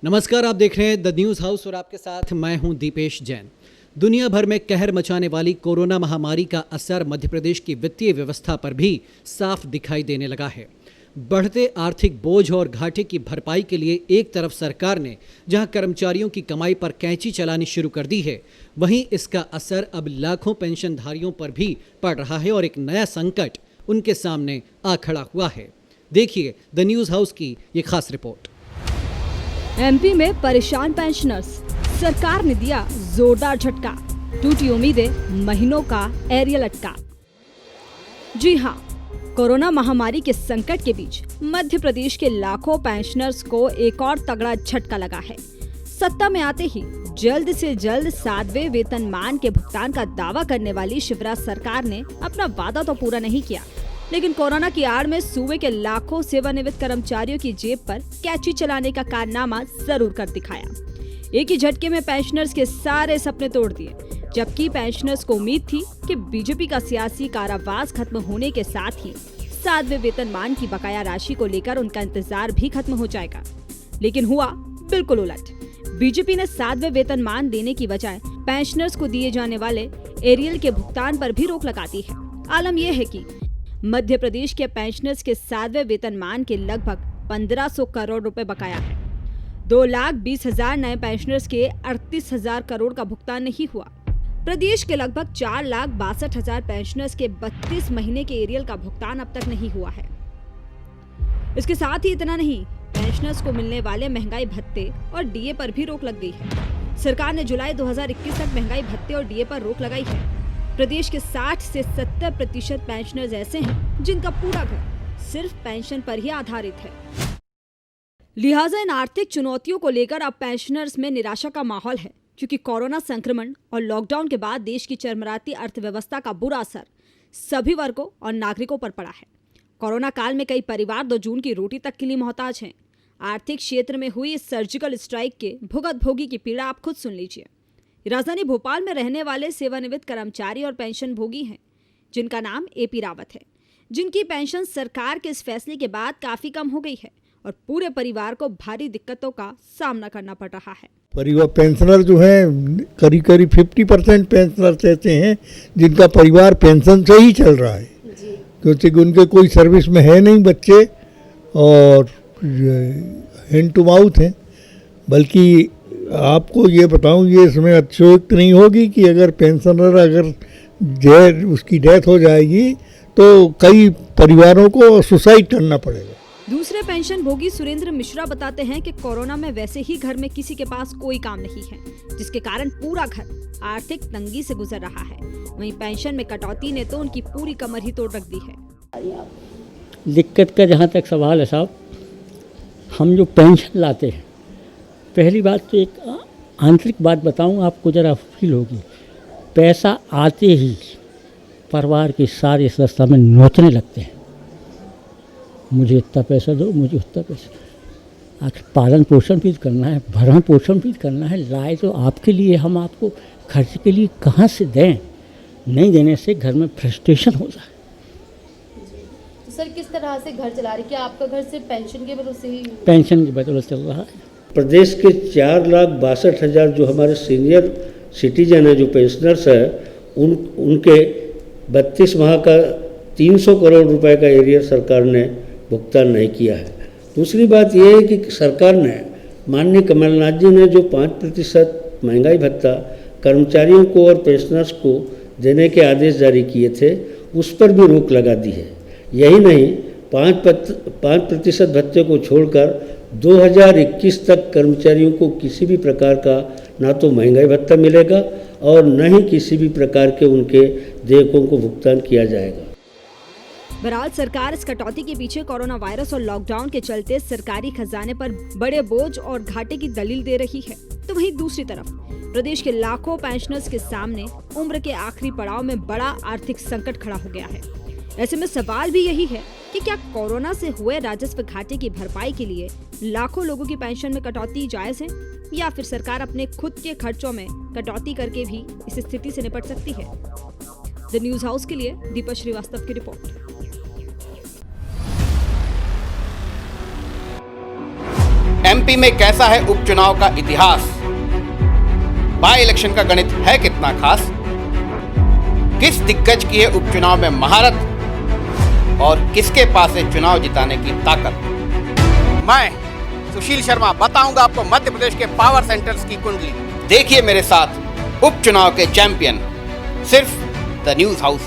नमस्कार, आप देख रहे हैं द न्यूज़ हाउस और आपके साथ मैं हूं दीपेश जैन। दुनिया भर में कहर मचाने वाली कोरोना महामारी का असर मध्य प्रदेश की वित्तीय व्यवस्था पर भी साफ दिखाई देने लगा है। बढ़ते आर्थिक बोझ और घाटे की भरपाई के लिए एक तरफ सरकार ने जहां कर्मचारियों की कमाई पर कैंची चलानी शुरू कर दी है, वहीं इसका असर अब लाखों पेंशनधारियों पर भी पड़ रहा है और एक नया संकट उनके सामने आ खड़ा हुआ है। देखिए द न्यूज़ हाउस की ये खास रिपोर्ट। एमपी में परेशान पेंशनर्स, सरकार ने दिया जोरदार झटका, टूटी उम्मीदें, महीनों का एरियल अटका। जी हां, कोरोना महामारी के संकट के बीच मध्य प्रदेश के लाखों पेंशनर्स को एक और तगड़ा झटका लगा है। सत्ता में आते ही जल्द से जल्द 7वें वेतनमान के भुगतान का दावा करने वाली शिवराज सरकार ने अपना वादा तो पूरा नहीं किया, लेकिन कोरोना की आड़ में सूबे के लाखों सेवानिवृत्त कर्मचारियों की जेब पर कैंची चलाने का कारनामा जरूर कर दिखाया। एक ही झटके में पेंशनर्स के सारे सपने तोड़ दिए, जबकि पेंशनर्स को उम्मीद थी कि बीजेपी का सियासी कारावास खत्म होने के साथ ही 7वें वेतनमान की बकाया राशि को लेकर उनका इंतजार भी खत्म हो जाएगा। लेकिन हुआ बिल्कुल उलट। बीजेपी ने 7वें वेतनमान देने की बजाय पेंशनर्स को दिए जाने वाले एरियल के भुगतान पर भी रोक लगा दी है। आलम यह है कि मध्य प्रदेश के पेंशनर्स के 7वें वेतनमान के लगभग 1500 करोड़ रुपए बकाया है। 2,20,000 नए पेंशनर्स के 38,000 करोड़ का भुगतान नहीं हुआ। प्रदेश के लगभग 4,62,000 पेंशनर्स के 32 महीने के एरियल का भुगतान अब तक नहीं हुआ है। इसके साथ ही इतना नहीं, पेंशनर्स को मिलने वाले महंगाई भत्ते और डीए पर भी रोक लग गई है। सरकार ने जुलाई 2021 तक महंगाई भत्ते और डीए पर रोक लगाई है। प्रदेश के 60 से 70% पेंशनर्स ऐसे हैं जिनका पूरा घर सिर्फ पेंशन पर ही आधारित है। लिहाजा इन आर्थिक चुनौतियों को लेकर अब पेंशनर्स में निराशा का माहौल है, क्योंकि कोरोना संक्रमण और लॉकडाउन के बाद देश की चरमराती अर्थव्यवस्था का बुरा असर सभी वर्गों और नागरिकों पर पड़ा है। कोरोना काल में कई परिवार 2 जून की रोटी तक के लिए मोहताज हैं। आर्थिक क्षेत्र में हुई इस सर्जिकल स्ट्राइक के भुगत भोगी की पीड़ा आप खुद सुन लीजिए। राजधानी भोपाल में रहने वाले सेवानिवृत्त कर्मचारी और पेंशन भोगी हैं, जिनका नाम एपी रावत है, जिनकी पेंशन सरकार के इस फैसले के बाद काफी कम हो गई है और पूरे परिवार को भारी दिक्कतों का सामना करना पड़ रहा है। परिवार पेंशनर जो हैं करीब 50% पेंशनर ऐसे हैं जिनका परिवार पेंशन से ही चल रहा है, क्योंकि उनके कोई सर्विस में है नहीं बच्चे और हैंड टू माउथ हैं। बल्कि आपको ये बताऊं, ये इसमें अतिशयोक्त नहीं होगी कि अगर पेंशनर उसकी डेथ हो जाएगी तो कई परिवारों को सुसाइड करना पड़ेगा। दूसरे पेंशन भोगी सुरेंद्र मिश्रा बताते हैं कि कोरोना में वैसे ही घर में किसी के पास कोई काम नहीं है, जिसके कारण पूरा घर आर्थिक तंगी से गुजर रहा है। वहीं पेंशन में कटौती ने तो उनकी पूरी कमर ही तोड़ रख दी है। दिक्कत का जहाँ तक सवाल है साहब, हम जो पेंशन लाते हैं, पहली बात तो एक आंतरिक बात बताऊं आपको, ज़रा फील होगी। पैसा आते ही परिवार के सारे सदस्य में नोचने लगते हैं, मुझे इतना पैसा दो, मुझे उतना पैसा। आखिर पालन पोषण भी करना है, भरण पोषण भी करना है, लाए तो आपके लिए, हम आपको खर्च के लिए कहाँ से दें? नहीं देने से घर में फ्रस्ट्रेशन हो जाए। तो सर किस तरह से घर चला रहे? क्या आपका घर सिर्फ पेंशन के बदौलत से ही? पेंशन की बदौलत चल रहा है। प्रदेश के 4,62,000 जो हमारे सीनियर सिटीजन हैं, जो पेंशनर्स हैं, उनके 32 माह का 300 करोड़ रुपए का एरियर सरकार ने भुगतान नहीं किया है। दूसरी बात यह है कि सरकार ने, माननीय कमलनाथ जी ने जो 5% महंगाई भत्ता कर्मचारियों को और पेंशनर्स को देने के आदेश जारी किए थे, उस पर भी रोक लगा दी है। यही नहीं, 5% भत्ते को छोड़कर 2021 तक कर्मचारियों को किसी भी प्रकार का ना तो महंगाई भत्ता मिलेगा और न ही किसी भी प्रकार के उनके देयकों को भुगतान किया जाएगा। बहरहाल सरकार इस कटौती के पीछे कोरोना वायरस और लॉकडाउन के चलते सरकारी खजाने पर बड़े बोझ और घाटे की दलील दे रही है, तो वहीं दूसरी तरफ प्रदेश के लाखों पेंशनर्स के सामने उम्र के आखिरी पड़ाव में बड़ा आर्थिक संकट खड़ा हो गया है। ऐसे में सवाल भी यही है कि क्या कोरोना से हुए राजस्व घाटे की भरपाई के लिए लाखों लोगों की पेंशन में कटौती जायज है, या फिर सरकार अपने खुद के खर्चों में कटौती करके भी इस स्थिति से निपट सकती है? द न्यूज़ हाउस के लिए दीपक श्रीवास्तव की रिपोर्ट। एमपी में कैसा है उपचुनाव का इतिहास, बाय इलेक्शन का गणित है कितना खास, किस दिग्गज की है उपचुनाव में महारत और किसके पास है चुनाव जिताने की ताकत। मैं सुशील शर्मा बताऊंगा आपको मध्य प्रदेश के पावर सेंटर्स की कुंडली। देखिए मेरे साथ उपचुनाव के चैंपियन सिर्फ द न्यूज़ हाउस।